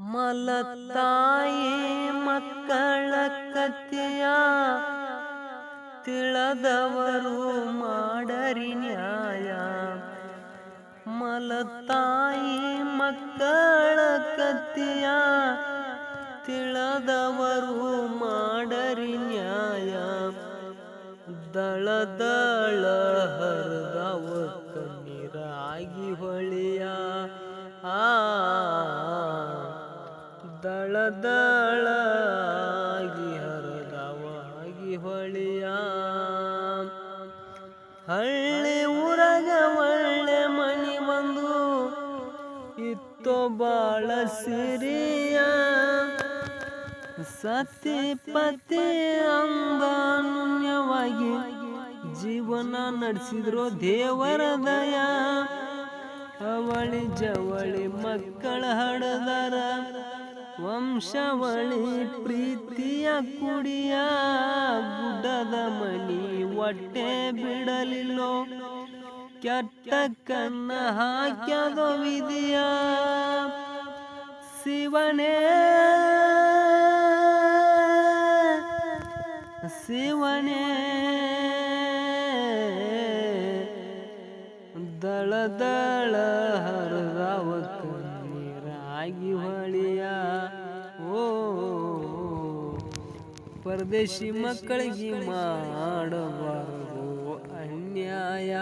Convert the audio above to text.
ಮಲತಾಯಿ ಮಕ್ಕಳ ಕಥೆಯ ತಿಳದವರು ಮಾಡರಿ ನ್ಯಾಯ. ಮಲತಾಯಿ ಮಕ್ಕಳ ಕಥೆಯ ತಿಳದವರು ಮಾಡರಿ ನ್ಯಾಯ. ದಳ ದಳ ಹರಿದವ ಕಣ್ಣೀರಾಗಿ ಹೊಳೆಯ. ದಳ ದಳ ಆಗಿ ಹರಿದವಾಗಿ ಹೊಳೆಯ. ಹಳ್ಳಿ ಊರಾಗ ಒಳ್ಳೆ ಮನಿ ಬಂದು ಇತ್ತೋ ಬಾಳ ಸಿರಿಯ. ಸತಿ ಪತಿ ಅಂಬಾನುನ್ಯವಾಗಿ ಜೀವನ ನಡೆಸಿದ್ರು ದೇವರ ದಯ. ಅವಳಿ ಜವಳಿ ಮಕ್ಕಳ ಹಡದಾರ ವಂಶವಳಿ ಪ್ರೀತಿಯ ಕುಡಿಯ. ಗುಡ್ಡದ ಮನಿ ಹೊಟ್ಟೆ ಬಿಡಲಿಲ್ಲೋ ಕೆಟ್ಟ ಕನ್ನ ಹಾಕ್ಯದೋ ವಿಧಿಯ. ಶಿವನೇ ಶಿವನೇ ದಳ ದಳ ಹರಿದವ ಕಣ್ಣೀರಾಗಿ ಹೊಳೆಯ. ಓ ಪರದೇಶಿ ಮಕ್ಕಳಿಗೆ ಮಾಡಬಾರದು ಅನ್ಯಾಯ.